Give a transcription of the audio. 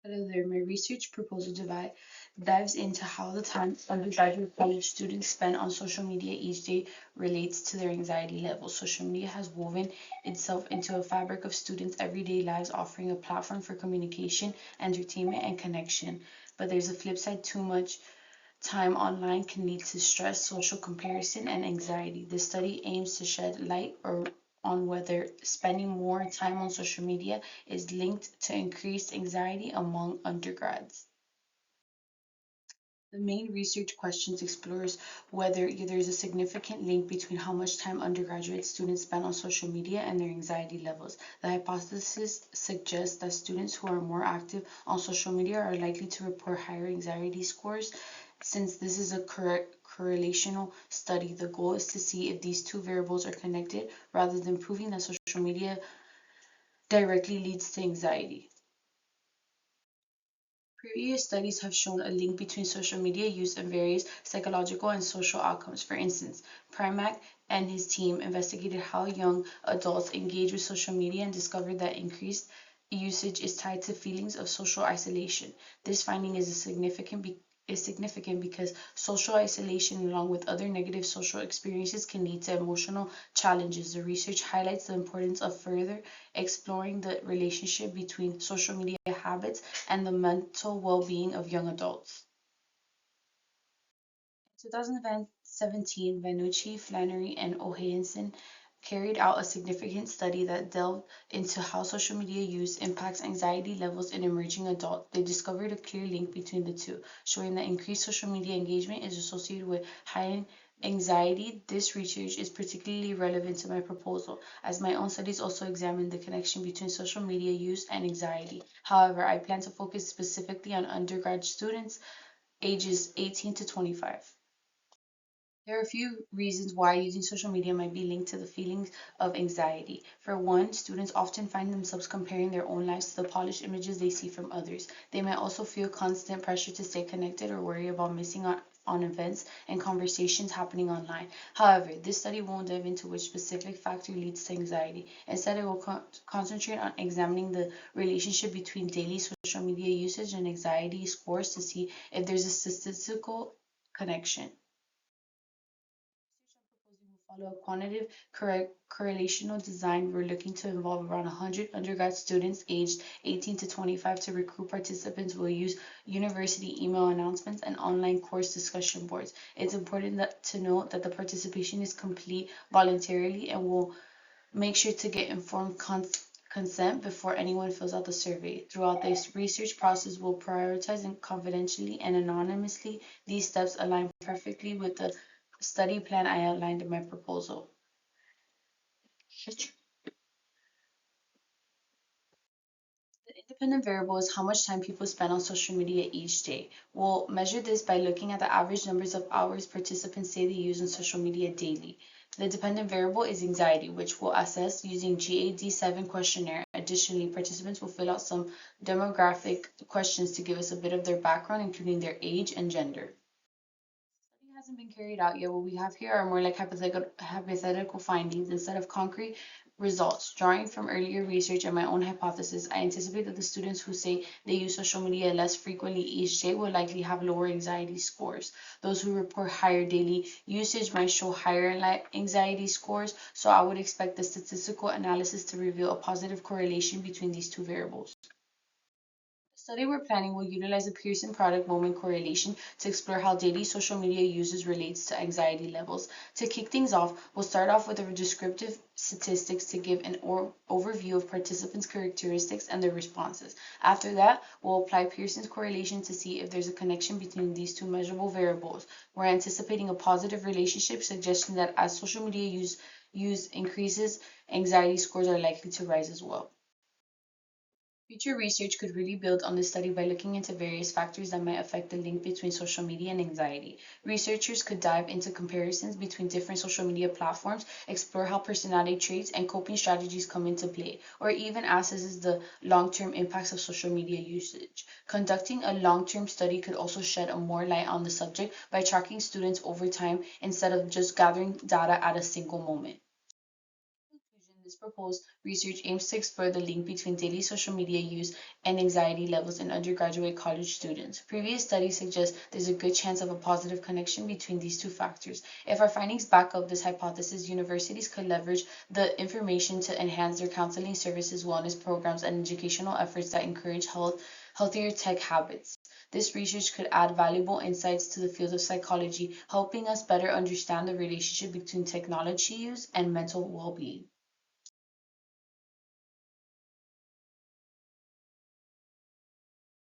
Hello there. My research proposal dives into how the time undergraduate college students spend on social media each day relates to their anxiety levels. Social media has woven itself into a fabric of students' everyday lives, offering a platform for communication, entertainment, and connection. But there's a flip side: too much time online can lead to stress, social comparison, and anxiety. This study aims to shed light on whether spending more time on social media is linked to increased anxiety among undergrads. The main research questions explores whether there is a significant link between how much time undergraduate students spend on social media and their anxiety levels. The hypothesis suggests that students who are more active on social media are likely to report higher anxiety scores. Since this is a correlational study, the goal is to see if these two variables are connected rather than proving that social media directly leads to anxiety. Previous studies have shown a link between social media use and various psychological and social outcomes. For instance, Primack and his team investigated how young adults engage with social media and discovered that increased usage is tied to feelings of social isolation. This finding is significant because social isolation, along with other negative social experiences, can lead to emotional challenges. The research highlights the importance of further exploring the relationship between social media habits and the mental well-being of young adults. In 2017, Vanucci, Flannery, and O'Hanson carried out a significant study that delved into how social media use impacts anxiety levels in emerging adults. They discovered a clear link between the two, showing that increased social media engagement is associated with high anxiety. This research is particularly relevant to my proposal, as my own studies also examine the connection between social media use and anxiety. However, I plan to focus specifically on undergrad students ages 18 to 25. There are a few reasons why using social media might be linked to the feelings of anxiety. For one, students often find themselves comparing their own lives to the polished images they see from others. They might also feel constant pressure to stay connected or worry about missing out on events and conversations happening online. However, this study won't dive into which specific factor leads to anxiety. Instead, it will concentrate on examining the relationship between daily social media usage and anxiety scores to see if there's a statistical connection. Follow a quantitative correlational design. We're looking to involve around 100 undergrad students aged 18 to 25 to recruit participants. We'll use university email announcements and online course discussion boards. It's important to note that the participation is complete voluntarily and we'll make sure to get informed consent before anyone fills out the survey. Throughout this research process, we'll prioritize confidentially and anonymously. These steps align perfectly with the study plan I outlined in my proposal. The independent variable is how much time people spend on social media each day. We'll measure this by looking at the average numbers of hours participants say they use on social media daily. The dependent variable is anxiety, which we'll assess using GAD-7 questionnaire. Additionally, participants will fill out some demographic questions to give us a bit of their background, including their age and gender. Study hasn't been carried out yet. What we have here are more like hypothetical findings instead of concrete results. Drawing from earlier research and my own hypothesis, I anticipate that the students who say they use social media less frequently each day will likely have lower anxiety scores. Those who report higher daily usage might show higher anxiety scores, so I would expect the statistical analysis to reveal a positive correlation between these two variables. The study we're planning will utilize the Pearson product moment correlation to explore how daily social media users relates to anxiety levels. To kick things off, we'll start off with a descriptive statistics to give an overview of participants' characteristics and their responses. After that, we'll apply Pearson's correlation to see if there's a connection between these two measurable variables. We're anticipating a positive relationship, suggesting that as social media use increases, anxiety scores are likely to rise as well. Future research could really build on this study by looking into various factors that might affect the link between social media and anxiety. Researchers could dive into comparisons between different social media platforms, explore how personality traits and coping strategies come into play, or even assess the long-term impacts of social media usage. Conducting a long-term study could also shed a more light on the subject by tracking students over time instead of just gathering data at a single moment. conclusion, this proposed research aims to explore the link between daily social media use and anxiety levels in undergraduate college students. Previous studies suggest there's a good chance of a positive connection between these two factors. If our findings back up this hypothesis, universities could leverage the information to enhance their counseling services, wellness programs, and educational efforts that encourage healthier tech habits. This research could add valuable insights to the field of psychology, helping us better understand the relationship between technology use and mental well being.